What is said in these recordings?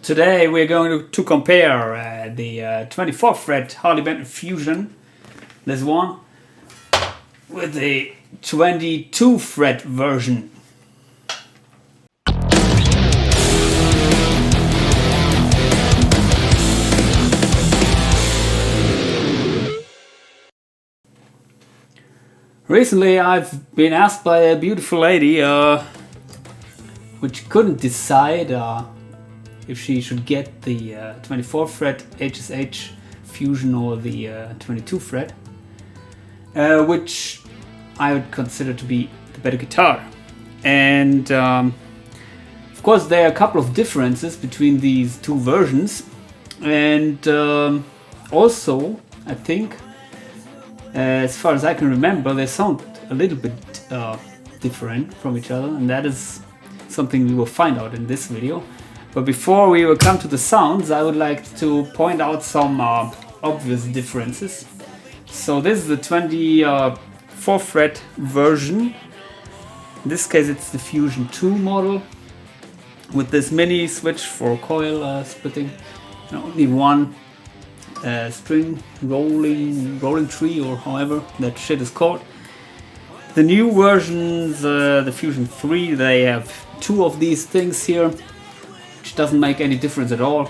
Today we're going to compare the 24 fret Harley Benton Fusion, this one, with the 22 fret version. Recently I've been asked by a beautiful lady which couldn't decide if she should get the 24 fret HSH Fusion or the 22 fret, which I would consider to be the better guitar. And of course there are a couple of differences between these two versions, and also I think, as far as I can remember, they sound a little bit different from each other, and that is something we will find out in this video. But before we will come to the sounds, I would like to point out some obvious differences. So this is the 24 fret version. In this case it's the Fusion 2 model with this mini switch for coil splitting, and only one string rolling tree, or however that shit is called. The new versions, the Fusion 3, they have two of these things here, which doesn't make any difference at all.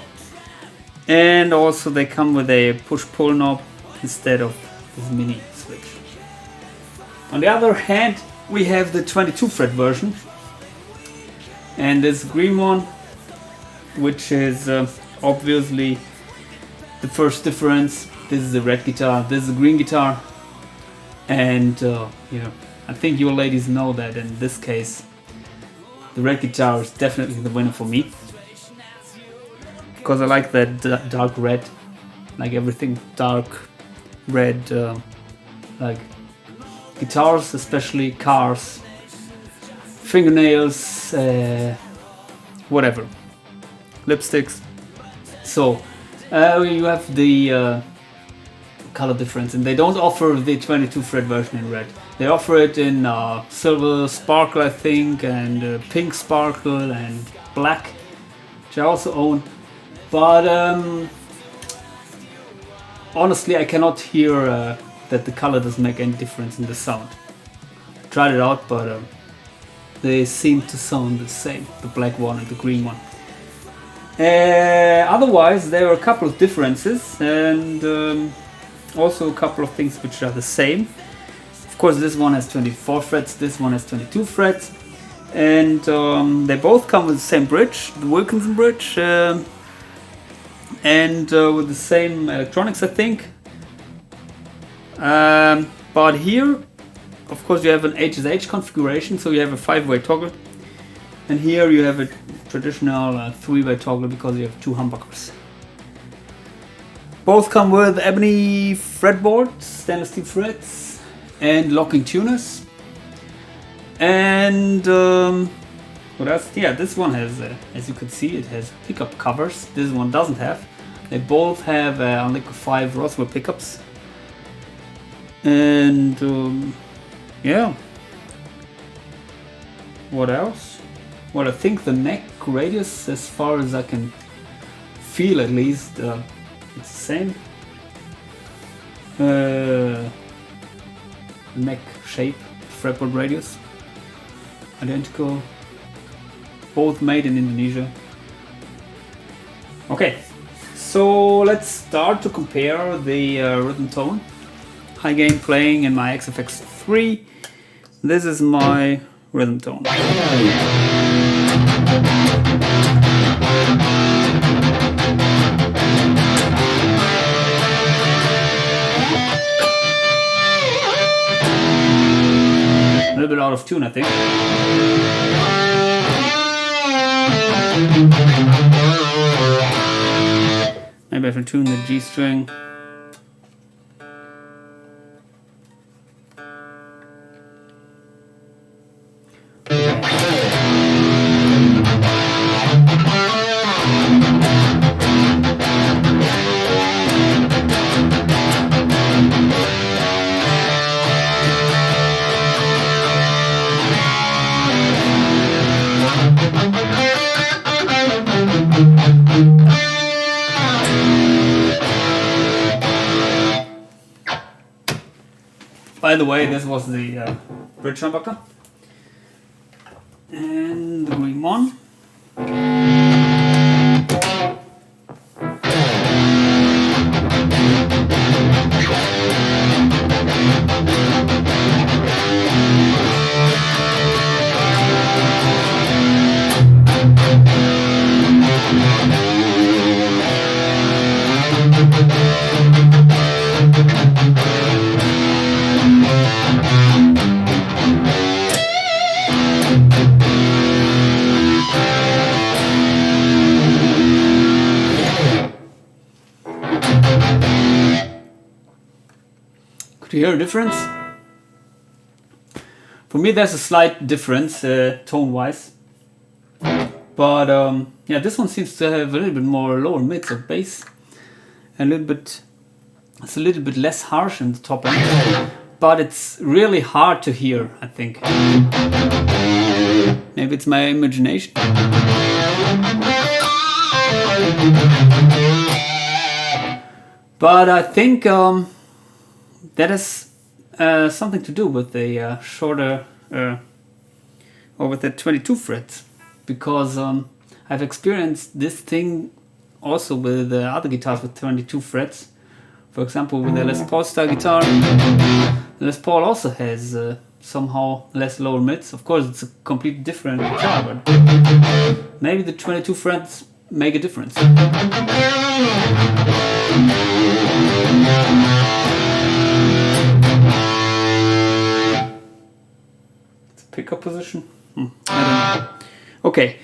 And also they come with a push-pull knob instead of this mini switch. On the other hand, we have the 22 fret version, and this green one, which is obviously the first difference. This is the red guitar, this is the green guitar, and I think you ladies know that in this case the red guitar is definitely the winner for me, because I like that dark red, like everything dark red, like guitars, especially cars, fingernails, whatever, lipsticks. So you have the color difference, and they don't offer the 22 fret version in red. They offer it in silver sparkle, I think, and pink sparkle and black, which I also own. But honestly, I cannot hear that the color doesn't make any difference in the sound. Tried it out, but they seem to sound the same, the black one and the green one. Otherwise, there are a couple of differences, and also a couple of things which are the same. Of course, this one has 24 frets, this one has 22 frets, and they both come with the same bridge, the Wilkinson bridge, and with the same electronics, I think. But here, of course, you have an HSH configuration, so you have a 5-way toggle, and here you have a traditional 3-way toggle because you have two humbuckers. Both come with ebony fretboard, stainless steel frets, and locking tuners. And what else? Yeah, this one has, as you can see, it has pickup covers. This one doesn't have. They both have Unliquid 5 Roswell pickups. And yeah. What else? Well, I think the neck radius, as far as I can feel at least, it's the same. Neck shape, fretboard radius, identical. Both made in Indonesia. Okay, so let's start to compare the rhythm tone. High gain playing in my XFX3. This is my rhythm tone. A little bit out of tune, I think. Maybe I have to tune the G string. By the way, this was the bridge humbucker. And the green one. Could you hear a difference? For me there's a slight difference tone-wise. But yeah, this one seems to have a little bit more lower mids of bass. And it's a little bit less harsh in the top end. But it's really hard to hear, I think. Maybe it's my imagination. But I think that has something to do with the shorter, or with the 22 frets, because I've experienced this thing also with other guitars with 22 frets. For example, with the Les Paul style guitar, the Les Paul also has somehow less lower mids. Of course, it's a completely different guitar, but maybe the 22 frets make a difference. Pickup position? I don't know. Okay,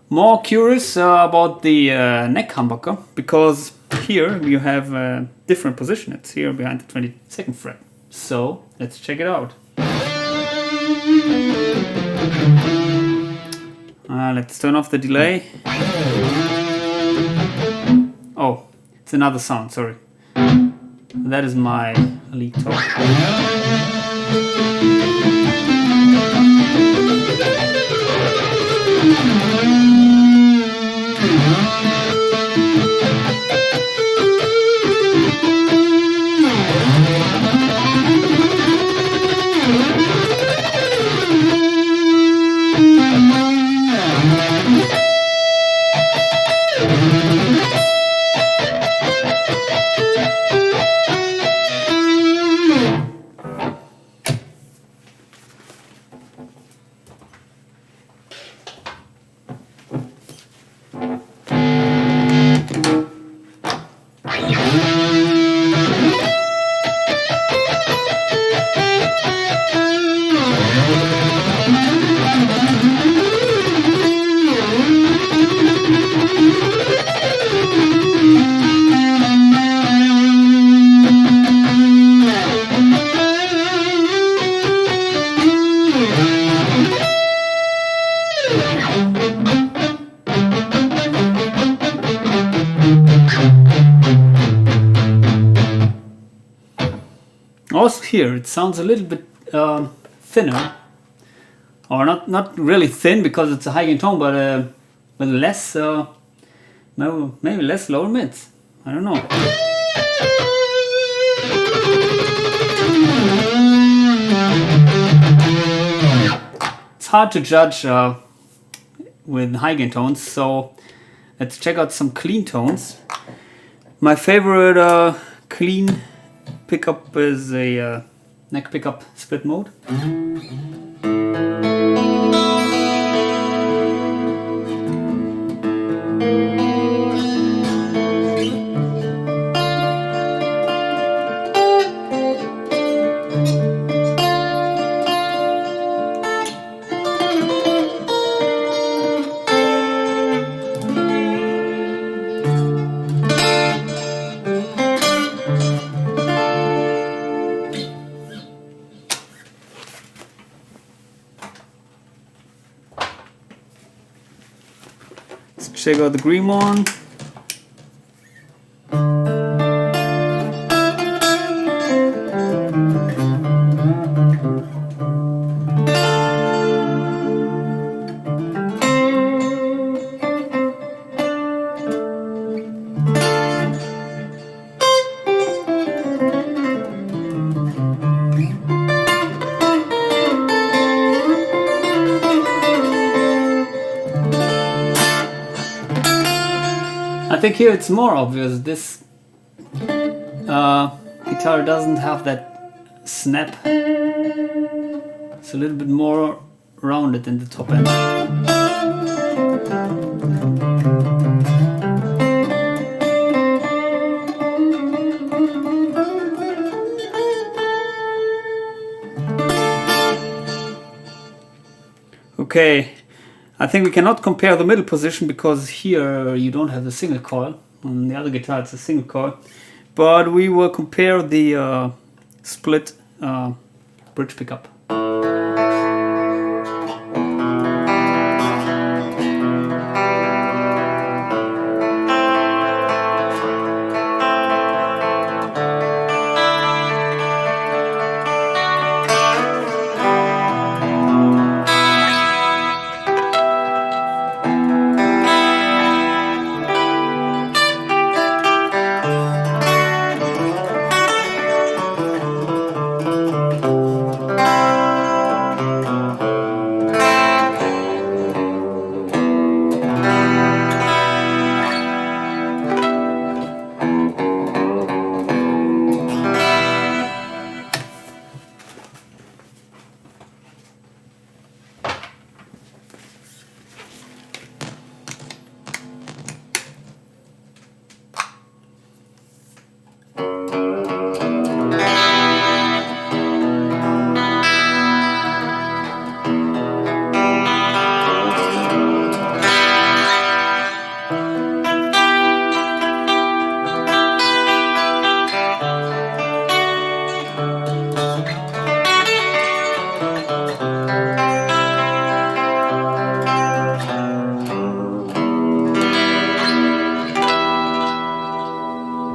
more curious about the neck humbucker, because here you have a different position. It's here behind the 22nd fret. So let's check it out. Let's turn off the delay. Oh, it's another sound, sorry. That is my lead tone. Also here it sounds a little bit thinner, or not really thin because it's a high gain tone, but with less, maybe less lower mids. I don't know. It's hard to judge with high gain tones, so let's check out some clean tones. My favorite clean pickup is a neck pickup split mode. Let's check out the green one. I think here it's more obvious. This guitar doesn't have that snap. It's a little bit more rounded in the top end. Okay, I think we cannot compare the middle position because here you don't have the single coil. On the other guitar it's a single coil. But we will compare the split bridge pickup.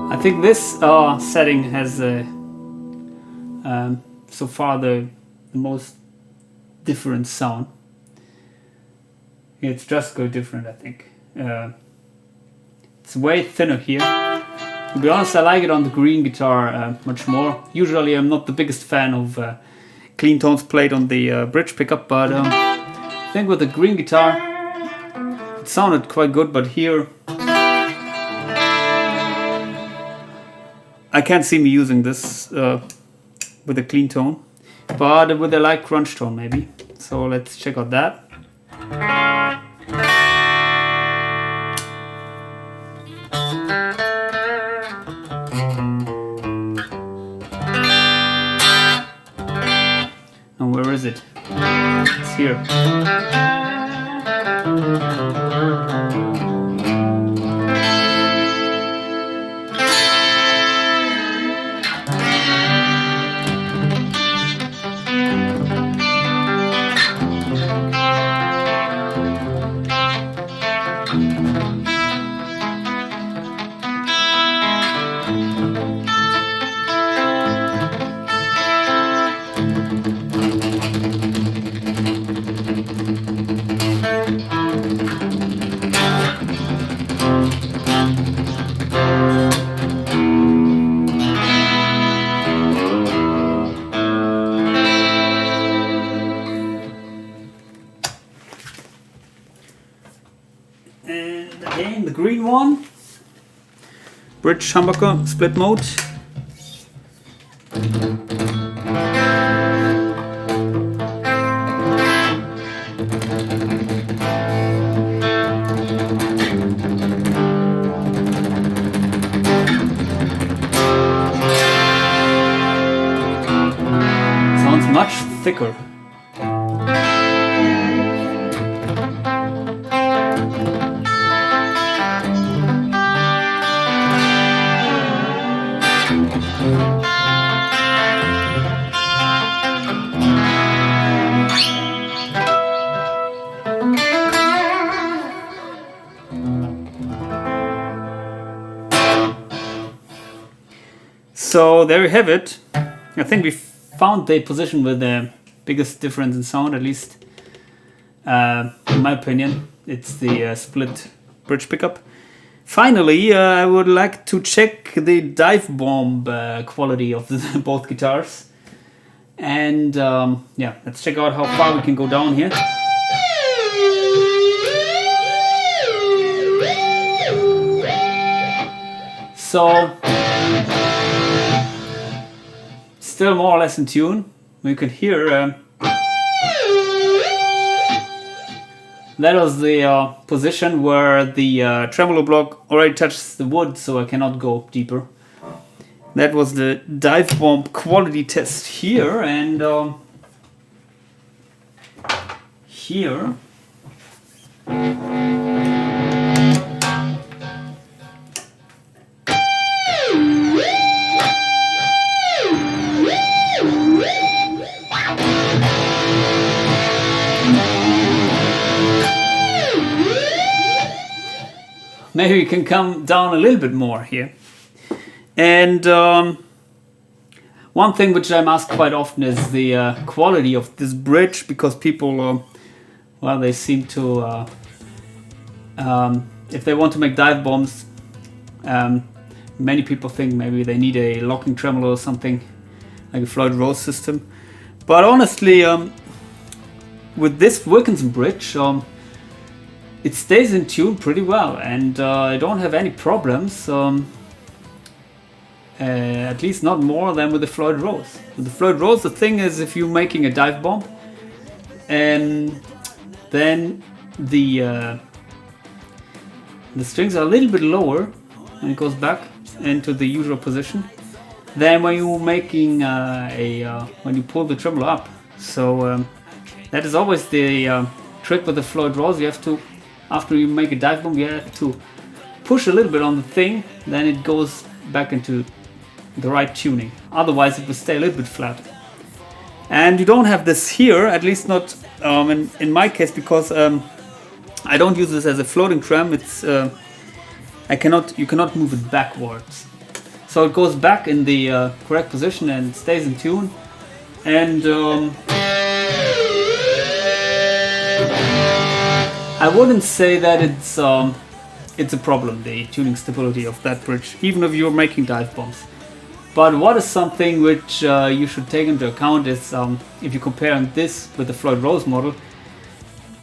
I think this setting has so far the most different sound. It's just go different, I think. It's way thinner here. To be honest, I like it on the green guitar much more. Usually I'm not the biggest fan of clean tones played on the bridge pickup, but I think with the green guitar it sounded quite good, but here I can't see me using this with a clean tone, but with a light crunch tone maybe. So let's check out that. And where is it? It's here. And again, the green one, bridge humbucker split mode. Sounds much thicker. So there you have it. I think we found the position with the biggest difference in sound, at least in my opinion. It's the split bridge pickup. Finally, I would like to check the dive bomb quality of both guitars. And yeah, let's check out how far we can go down here. So still more or less in tune. You can hear that was the position where the tremolo block already touches the wood, so I cannot go deeper. That was the dive bomb quality test here, and here. Maybe we can come down a little bit more here. And one thing which I'm asked quite often is the quality of this bridge, because people, well, they seem to, if they want to make dive bombs, many people think maybe they need a locking tremolo or something, like a Floyd Rose system. But honestly, with this Wilkinson bridge, it stays in tune pretty well, and I don't have any problems, at least not more than with the Floyd Rose. With the Floyd Rose, the thing is, if you're making a dive bomb, and then the strings are a little bit lower, and it goes back into the usual position, than when you're making when you pull the tremolo up. So that is always the trick with the Floyd Rose. You have to, after you make a dive bomb, you have to push a little bit on the thing, then it goes back into the right tuning. Otherwise it will stay a little bit flat. And you don't have this here, at least not in my case, because I don't use this as a floating trem. It's you cannot move it backwards. So it goes back in the correct position and stays in tune. And I wouldn't say that it's a problem, the tuning stability of that bridge, even if you're making dive bombs. But what is something which you should take into account is, if you compare this with the Floyd Rose model,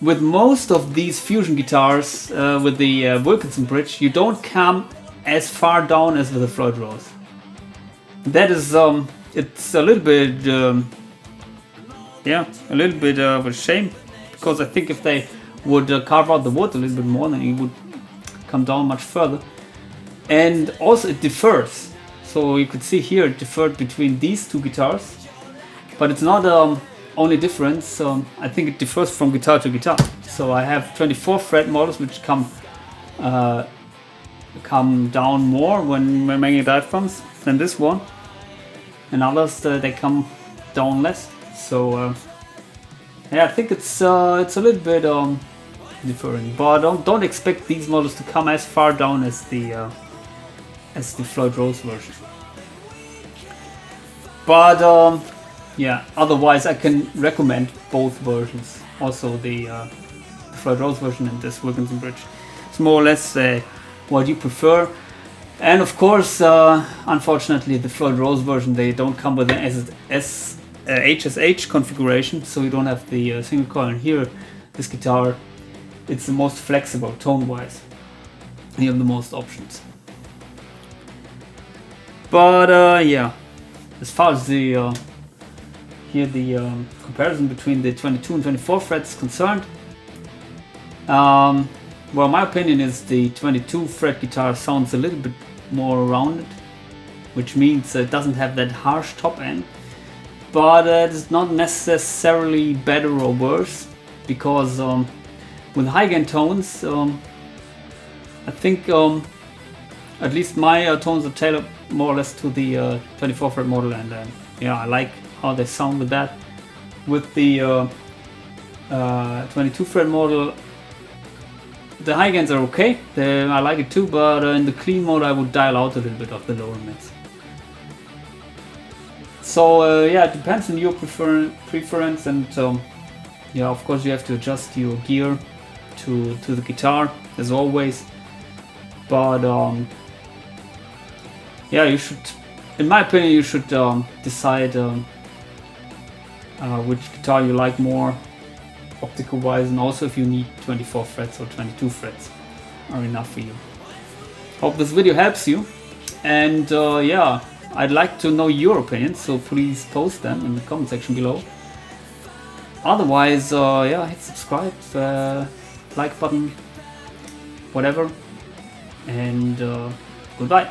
with most of these fusion guitars with the Wilkinson bridge, you don't come as far down as with the Floyd Rose. That is, it's a little bit, a little bit of a shame, because I think if they would carve out the wood a little bit more, then it would come down much further. And also it differs. So you could see here it differed between these two guitars, but it's not only difference. I think it differs from guitar to guitar. So I have 24 fret models which come down more when making dive bombs than this one, and others they come down less. So yeah, I think it's a little bit differing, but don't expect these models to come as far down as the Floyd Rose version. But yeah, otherwise I can recommend both versions, also the Floyd Rose version and this Wilkinson bridge. It's more or less what you prefer. And of course, unfortunately, the Floyd Rose version, they don't come with an HSH configuration, so you don't have the single coil. And here, this guitar, it's the most flexible tone-wise. You have the most options. But yeah, as far as the here the comparison between the 22 and 24 frets is concerned, well, my opinion is the 22 fret guitar sounds a little bit more rounded, which means it doesn't have that harsh top end, but it's not necessarily better or worse, because with high gain tones, I think at least my tones are tailored more or less to the 24 fret model, and yeah, I like how they sound with that. With the 22 fret model, the high gains are okay, I like it too, but in the clean mode I would dial out a little bit of the lower mids. So yeah, it depends on your preference, and yeah, of course you have to adjust your gear to the guitar as always. But yeah, you should, in my opinion, you should decide which guitar you like more optical wise, and also if you need 24 frets or 22 frets are enough for you. Hope this video helps you, And yeah, I'd like to know your opinions, so please post them in the comment section below. Otherwise, yeah, hit subscribe, like button, whatever, and goodbye.